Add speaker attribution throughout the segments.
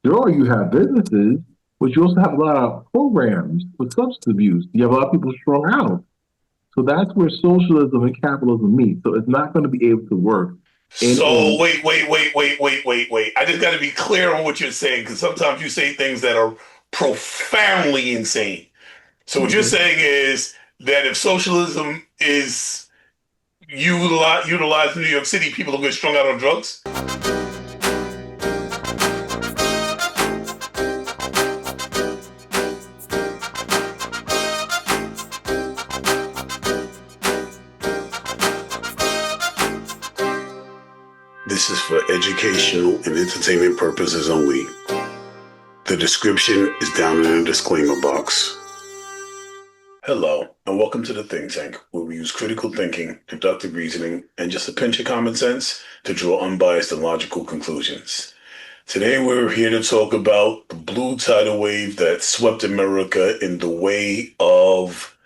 Speaker 1: Sure, you have businesses, but you also have a lot of programs with substance abuse. You have a lot of people strung out. So that's where socialism and capitalism meet. So it's not going to be able to work in
Speaker 2: So
Speaker 1: a
Speaker 2: wait. I just got to be clear on what you're saying because sometimes you say things that are profoundly insane. So what you're
Speaker 1: okay.
Speaker 2: saying is that if socialism is utilized in New York City, people will get strung out on drugs? This is for educational and entertainment purposes only. The description is down in the disclaimer box. Hello, and welcome to the Think Tank, where we use critical thinking, deductive reasoning, and just a pinch of common sense to draw unbiased and logical conclusions. Today, we're here to talk about the blue tidal wave that swept America in the way of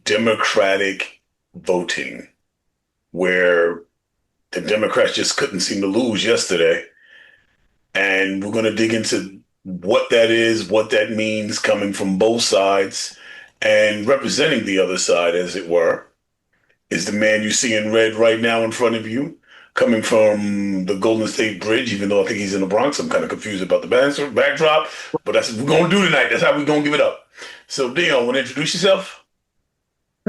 Speaker 2: democratic voting, where the Democrats just couldn't seem to lose yesterday. And we're going to dig into what that is, what that means coming from both sides and representing the other side, as it were, is the man you see in red right now in front of you, coming from the Golden State Bridge, even though I think he's in the Bronx. I'm kind of confused about the backdrop, but that's what we're going to do tonight. That's how we're going to give it up. So, Dion, want to introduce yourself?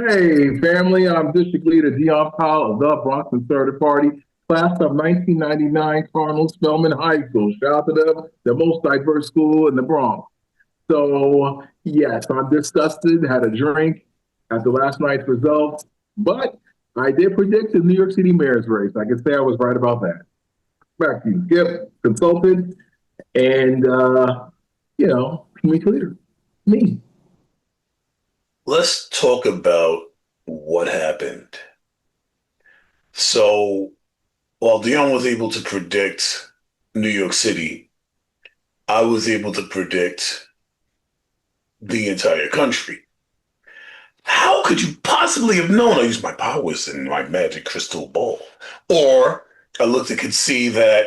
Speaker 1: Hey, family, I'm District Leader Dion Powell of the Bronx Conservative Party, class of 1999, Cardinal Spellman High School. Shout out to them, the most diverse school in the Bronx. So, yes, I'm disgusted, had a drink after last night's results, but I did predict the New York City mayor's race. I can say I was right about that. Back to you, Skip, consulted, and, community leader, me.
Speaker 2: Let's talk about what happened. So, while Dion was able to predict New York City, I was able to predict the entire country. How could you possibly have known? I used my powers in my magic crystal ball. Or I looked and could see that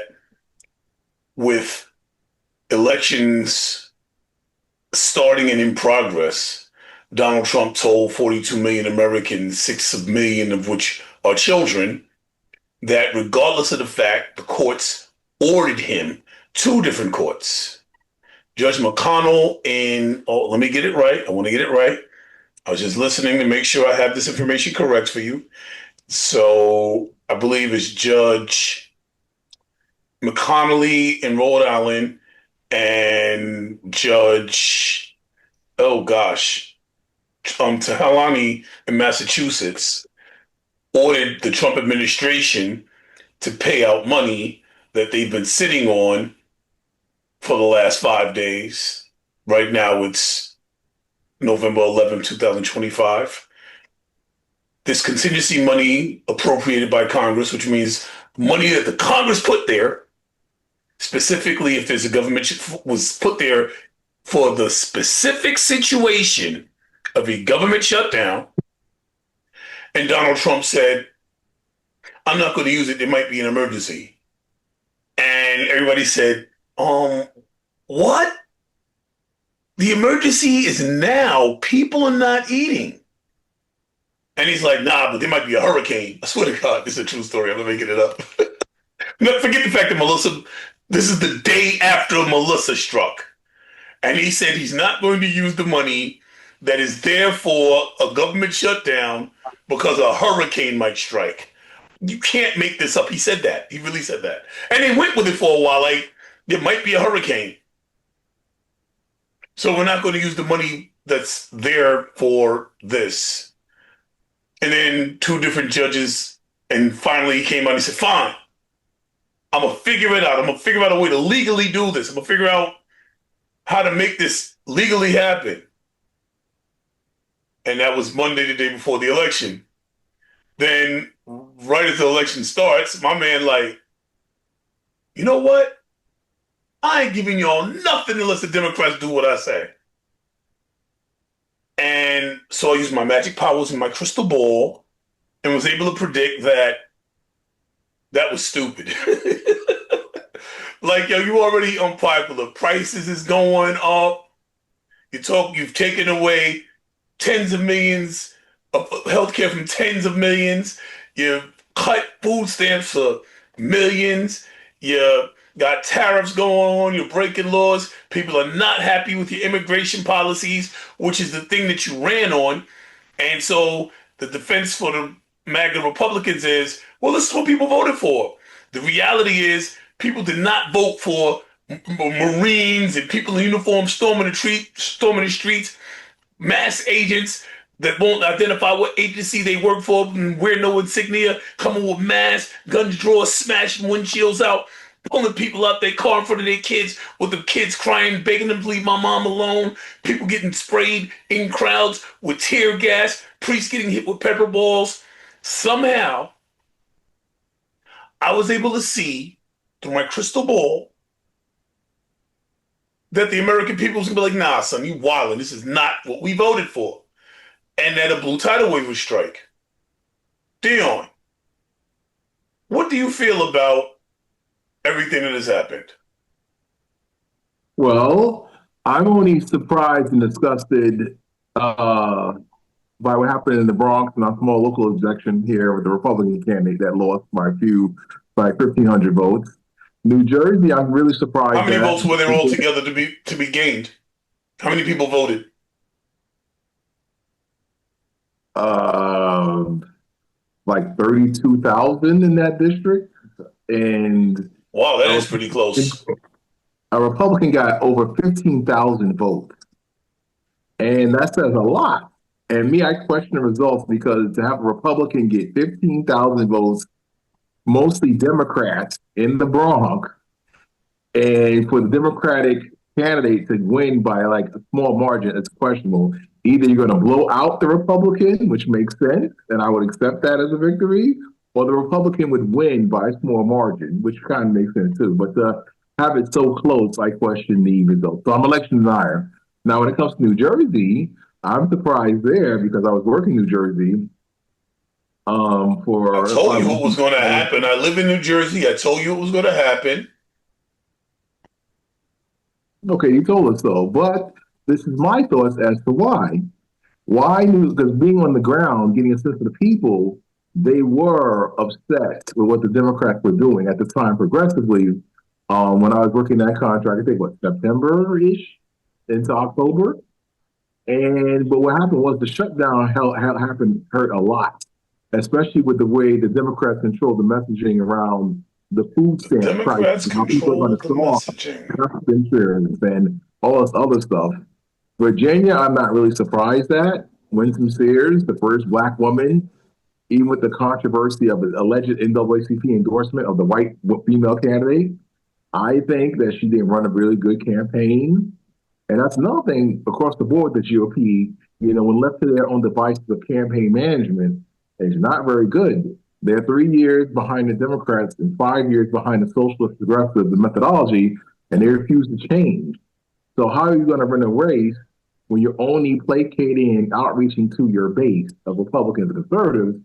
Speaker 2: with elections starting and in progress, Donald Trump told 42 million Americans, 6 million of which are children, that regardless of the fact, the courts ordered him, two different courts. Judge McConnell in, oh, let me get it right. I want to get it right. I was just listening to make sure I have this information correct for you. So I believe it's Judge McConnell in Rhode Island and Judge, oh gosh, Tahalani in Massachusetts ordered the Trump administration to pay out money that they've been sitting on for the last 5 days. Right now it's November 11, 2025. This contingency money appropriated by Congress, which means money that the Congress put there, specifically if there's a government was put there for the specific situation of a government shutdown. And Donald Trump said, I'm not going to use it. There might be an emergency. And everybody said, what? The emergency is now. People are not eating. And he's like, nah, but there might be a hurricane. I swear to God, this is a true story. I'm not making it up. Now, forget the fact that this is the day after Melissa struck. And he said he's not going to use the money that is there for a government shutdown because a hurricane might strike. You can't make this up. He said that. He really said that. And they went with it for a while, like, there might be a hurricane. So we're not going to use the money that's there for this. And then two different judges, and finally he came out and he said, fine, I'm going to figure it out. I'm going to figure out a way to legally do this. I'm going to figure out how to make this legally happen. And that was Monday, the day before the election. Then, right as the election starts, my man like, you know what? I ain't giving y'all nothing unless the Democrats do what I say. And so I used my magic powers and my crystal ball and was able to predict that that was stupid. Like, yo, you already unpopular. Prices is going up. You've taken away tens of millions of healthcare from tens of millions. You cut food stamps for millions. You got tariffs going on. You're breaking laws. People are not happy with your immigration policies, which is the thing that you ran on. And so the defense for the MAGA Republicans is, well, this is what people voted for. The reality is people did not vote for Marines and people in uniform storming the streets, mass agents that won't identify what agency they work for and wear no insignia, coming with masks, guns drawn, smashing windshields out, pulling people out their car in front of their kids with the kids crying, begging them to leave my mom alone, people getting sprayed in crowds with tear gas, priests getting hit with pepper balls. Somehow, I was able to see through my crystal ball that the American people was gonna be like, nah, son, you wildin'. This is not what we voted for. And that a blue tidal wave would strike. Dion, what do you feel about everything that has happened?
Speaker 1: Well, I'm only surprised and disgusted by what happened in the Bronx and a small local election here with the Republican candidate that lost by 1,500 votes. New Jersey, I'm really
Speaker 2: How
Speaker 1: surprised
Speaker 2: many
Speaker 1: at.
Speaker 2: votes were there altogether to be gained? How many people voted?
Speaker 1: Um, like 32,000 in that district, and
Speaker 2: Wow, that
Speaker 1: a
Speaker 2: is pretty close.
Speaker 1: Republican got over 15,000 votes, and that says a lot. And me, I question the results because to have a Republican get 15,000 votes, mostly Democrats in the Bronx, and for the Democratic candidate to win by like a small margin, it's questionable. Either you're going to blow out the Republican, which makes sense, and I would accept that as a victory, or the Republican would win by a small margin, which kind of makes sense too. But to have it so close, I question the results. So I'm election denier. Now, when it comes to New Jersey, I'm surprised there because I was working in New Jersey
Speaker 2: I
Speaker 1: for
Speaker 2: told
Speaker 1: about a
Speaker 2: you what was going to
Speaker 1: month.
Speaker 2: happen. I live in New Jersey. I told you what was going to happen.
Speaker 1: Okay, you told us so, but this is my thoughts as to why. Why? Because being on the ground, getting a sense of the people, they were upset with what the Democrats were doing at the time progressively. When I was working that contract, I think what September-ish into October, and but what happened was the shutdown happened hurt a lot, especially with the way the Democrats controlled the messaging around the food
Speaker 2: The
Speaker 1: stamp prices,
Speaker 2: Democrats
Speaker 1: and how people are going
Speaker 2: control
Speaker 1: to
Speaker 2: the
Speaker 1: solve
Speaker 2: messaging.
Speaker 1: health insurance and all this other stuff. Virginia, I'm not really surprised at. Winsome Sears, the first black woman, even with the controversy of the alleged NAACP endorsement of the white female candidate, I think that she didn't run a really good campaign. And that's another thing across the board, the GOP, when left to their own devices of campaign management, is not very good. They're 3 years behind the Democrats and 5 years behind the socialist progressives, the methodology, and they refuse to change. So how are you going to run a race when you're only placating and outreaching to your base of Republicans and conservatives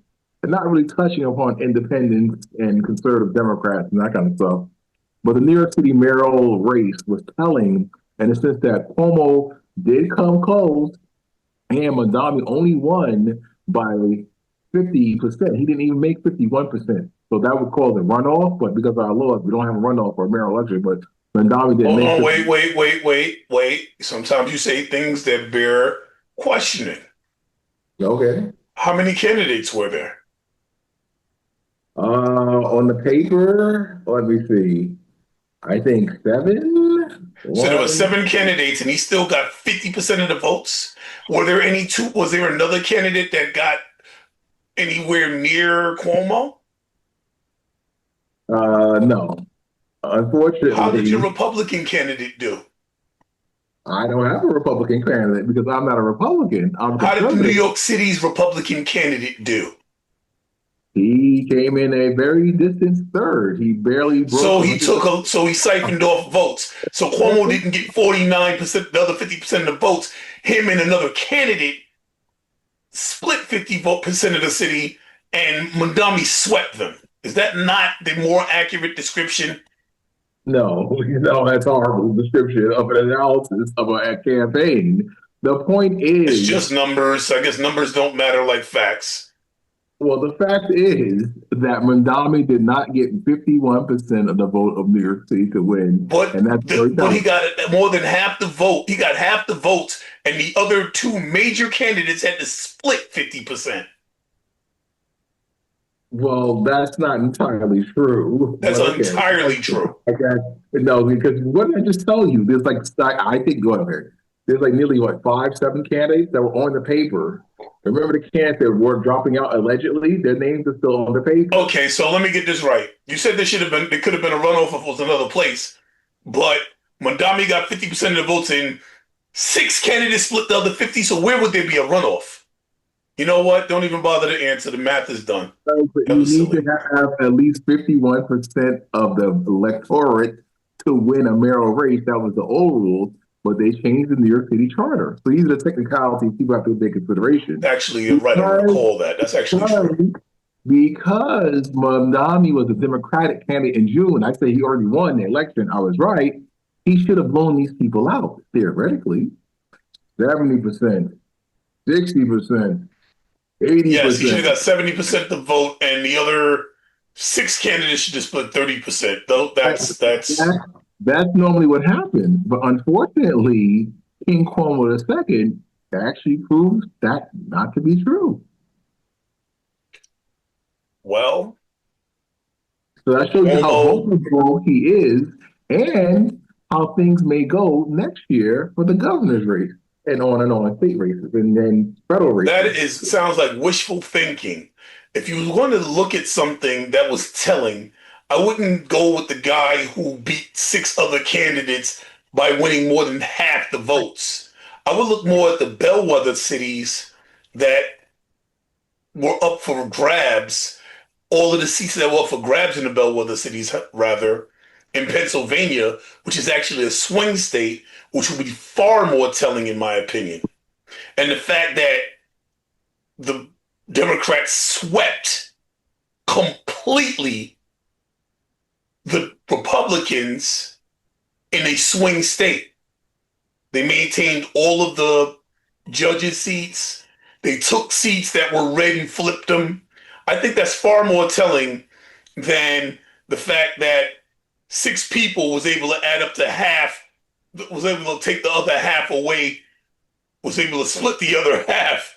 Speaker 1: and not really touching upon independents and conservative Democrats and that kind of stuff? But the New York City mayoral race was telling in the sense that Cuomo did come close and Mondami only won by 50%. He didn't even make 51%. So that would cause a runoff, but because of our laws, we don't have a runoff for a mayoral election. But Mondami didn't
Speaker 2: Hold
Speaker 1: make
Speaker 2: on,
Speaker 1: 50.
Speaker 2: wait. Sometimes you say things that bear questioning.
Speaker 1: Okay.
Speaker 2: How many candidates were there?
Speaker 1: On the paper, let me see. I think seven.
Speaker 2: So there were
Speaker 1: One.
Speaker 2: 7 candidates, and he still got 50% of the votes. Was there another candidate that got anywhere near Cuomo?
Speaker 1: No.
Speaker 2: How did your
Speaker 1: Unfortunately,
Speaker 2: Republican candidate do?
Speaker 1: I don't have a Republican candidate because I'm not a Republican. I'm a
Speaker 2: How did New
Speaker 1: conservative.
Speaker 2: York City's Republican candidate do?
Speaker 1: He came in a very distant third. He barely broke
Speaker 2: So
Speaker 1: the
Speaker 2: he
Speaker 1: 100.
Speaker 2: so he siphoned off votes. So Cuomo didn't get 49%, the other 50% of the votes. Him and another candidate split 50% of the city, and Mondami swept them. Is that not the more accurate description?
Speaker 1: No, that's a horrible description of an analysis of a campaign. The point
Speaker 2: It's
Speaker 1: is,
Speaker 2: just numbers. I guess numbers don't matter like facts.
Speaker 1: well, the fact is that Mondami did not get 51% of the vote of New York City to win,
Speaker 2: But
Speaker 1: and that's very
Speaker 2: but he
Speaker 1: telling.
Speaker 2: got more than half the vote. He got half the votes, and the other two major candidates had to split 50%.
Speaker 1: Well, that's not entirely true,
Speaker 2: That's
Speaker 1: but okay.
Speaker 2: entirely true.
Speaker 1: Okay. No, because what did I just tell you? There's like, I think, go ahead. There's like nearly what, five, seven candidates that were on the paper. Remember the candidates that were dropping out allegedly? Their names are still on the paper.
Speaker 2: Okay, so let me get this right. You said there could have been a runoff if it was another place, but Mondami got 50% of the votes and six candidates split the other 50. So where would there be a runoff? You know what? Don't even bother to answer. The math is done.
Speaker 1: So, but
Speaker 2: That
Speaker 1: you
Speaker 2: was
Speaker 1: need to
Speaker 2: silly.
Speaker 1: have at least 51% of the electorate to win a mayoral race. That was the old rule, but they changed the New York City charter. So these are the technicalities people have to take into consideration.
Speaker 2: Actually, you're right. I
Speaker 1: Because,
Speaker 2: recall that. That's actually true.
Speaker 1: because because Mamdani was a Democratic candidate in June, I say he already won the election. I was right. He should have blown these people out, theoretically. 70%, 60%,
Speaker 2: Yes, he should have
Speaker 1: 80%.
Speaker 2: got 70% the vote, and the other six candidates should just split 30%. Though
Speaker 1: That,
Speaker 2: that's
Speaker 1: that's normally what happens. But unfortunately, King Cuomo II actually proves that not to be true.
Speaker 2: well,
Speaker 1: So that shows you how
Speaker 2: Cuomo.
Speaker 1: vulnerable he is and how things may go next year for the governor's race and on state races and then federal
Speaker 2: That
Speaker 1: races.
Speaker 2: is sounds like wishful thinking. If you want to look at something that was telling, I wouldn't go with the guy who beat six other candidates by winning more than half the votes. I would look more at the bellwether cities that were up for grabs, all of the seats that were up for grabs in the bellwether cities, rather, in Pennsylvania, which is actually a swing state, which would be far more telling, in my opinion. And the fact that the Democrats swept completely the Republicans in a swing state. They maintained all of the judges' seats. They took seats that were red and flipped them. I think that's far more telling than the fact that six people was able to add up to half, was able to take the other half away, was able to split the other half.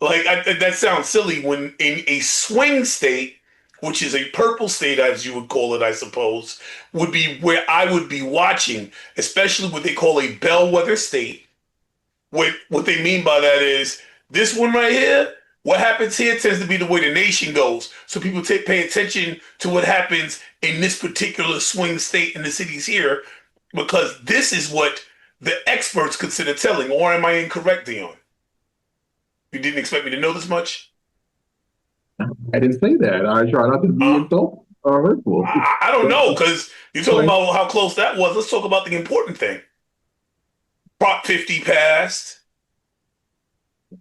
Speaker 2: That sounds silly when in a swing state, which is a purple state, as you would call it, I suppose, would be where I would be watching, especially what they call a bellwether state. What they mean by that is this one right here. What happens here tends to be the way the nation goes. So people pay attention to what happens in this particular swing state in the cities here, because this is what the experts consider telling. Or am I incorrect, Dion? You didn't expect me to know this much?
Speaker 1: I didn't say that. I try not to be
Speaker 2: Uh,
Speaker 1: insulting or hurtful.
Speaker 2: I don't know, because you're talking
Speaker 1: Like,
Speaker 2: about how close that was. Let's talk about the important thing. Prop 50 passed.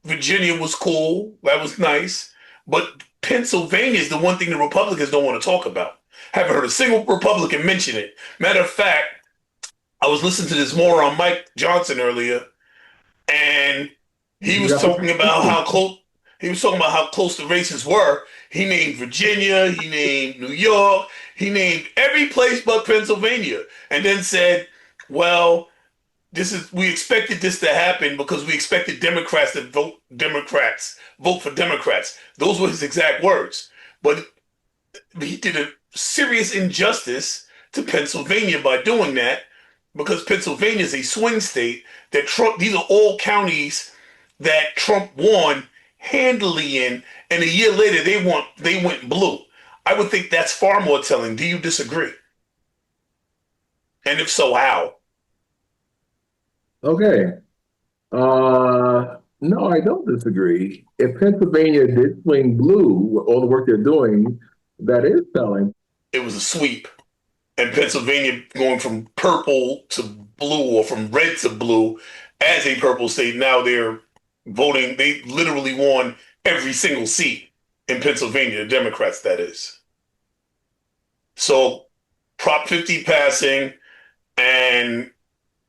Speaker 2: Virginia was cool. That was nice. But Pennsylvania is the one thing the Republicans don't want to talk about. Haven't heard a single Republican mention it. Matter of fact, I was listening to this moron Mike Johnson earlier, and he
Speaker 1: you
Speaker 2: was
Speaker 1: got
Speaker 2: talking about
Speaker 1: to
Speaker 2: how close the races were. He named Virginia, he named New York, he named every place but Pennsylvania, and then said, "Well, we expected this to happen because we expected Democrats vote for Democrats." Those were his exact words. But he did a serious injustice to Pennsylvania by doing that, because Pennsylvania is a swing state that these are all counties that Trump won handily in, and a year later they went blue. I would think that's far more telling. Do you disagree? And if so, how?
Speaker 1: Okay. No, I don't disagree. If Pennsylvania did swing blue with all the work they're doing, that is telling.
Speaker 2: It was a sweep. And Pennsylvania going from purple to blue, or from red to blue, as a purple state. Now they're voting. They literally won every single seat in Pennsylvania, the Democrats, that is. So Prop 50 passing and,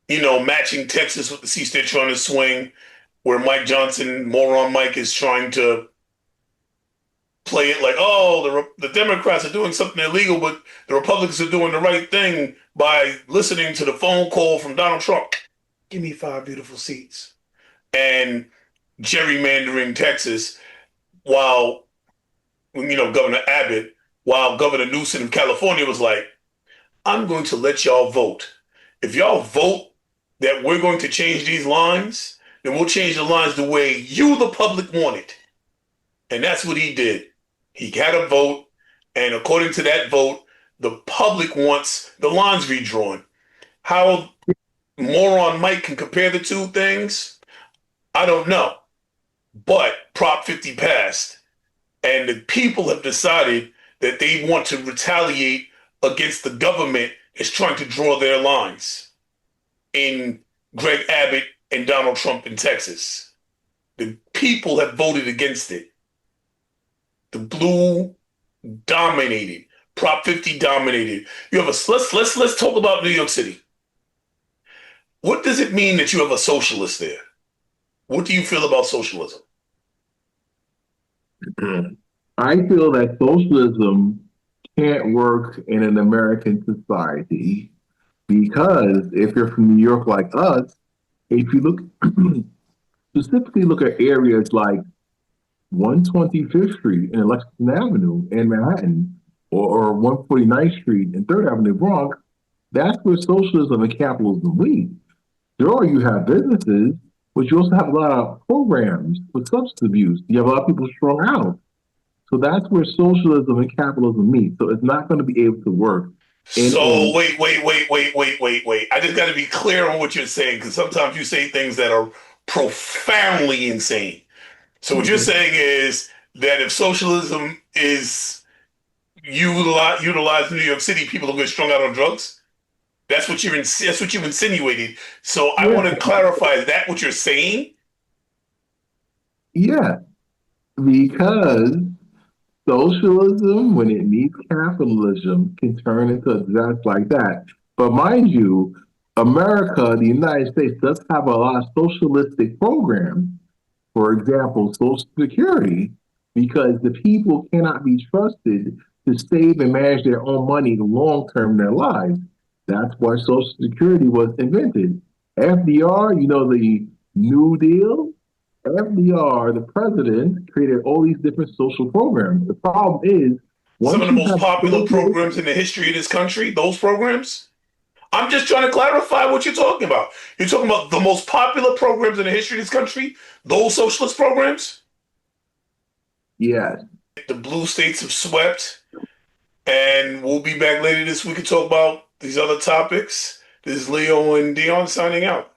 Speaker 2: matching Texas with the seats they're trying to swing, where Mike Johnson, moron Mike, is trying to play it like, oh, the Democrats are doing something illegal, but the Republicans are doing the right thing by listening to the phone call from Donald Trump. Give me 5 beautiful seats. And gerrymandering Texas while, Governor Abbott, while Governor Newsom in California was like, I'm going to let y'all vote. If y'all vote that we're going to change these lines, then we'll change the lines the way you, the public, want it. And that's what he did. He had a vote, and according to that vote, the public wants the lines redrawn. How moron Mike can compare the two things, I don't know. But Prop 50 passed, and the people have decided that they want to retaliate against the government is trying to draw their lines in Greg Abbott and Donald Trump in Texas. The people have voted against it. The blue dominated. Prop 50 dominated. You have let's talk about New York City. What does it mean that you have a socialist there? What do you feel about socialism?
Speaker 1: I feel that socialism can't work in an American society because if you're from New York like us, if you look specifically look at areas like 125th Street and Lexington Avenue in Manhattan, or 149th Street and 3rd Avenue Bronx, that's where socialism and capitalism lead. Sure, you have businesses, but you also have a lot of programs with substance abuse. You have a lot of people strung out. So that's where socialism and capitalism meet. So it's not going to be able to work.
Speaker 2: So wait. I just got to be clear on what you're saying, because sometimes you say things that are profoundly insane. So what you're saying is that if socialism is utilized in New York City, people will get strung out on drugs? That's what you've insinuated. So I want to clarify, is that what you're saying?
Speaker 1: Yeah, because socialism, when it meets capitalism, can turn into a disaster like that. But mind you, America, the United States, does have a lot of socialistic programs. For example, Social Security, because the people cannot be trusted to save and manage their own money long term in their lives. That's why Social Security was invented. FDR, the New Deal, FDR, the president, created all these different social programs. The problem is,
Speaker 2: some of the most popular programs in the history of this country, those programs? I'm just trying to clarify what you're talking about. You're talking about the most popular programs in the history of this country, those socialist programs?
Speaker 1: Yes.
Speaker 2: The blue states have swept, and we'll be back later this week to talk about these other topics. This is Leo and Dion signing out.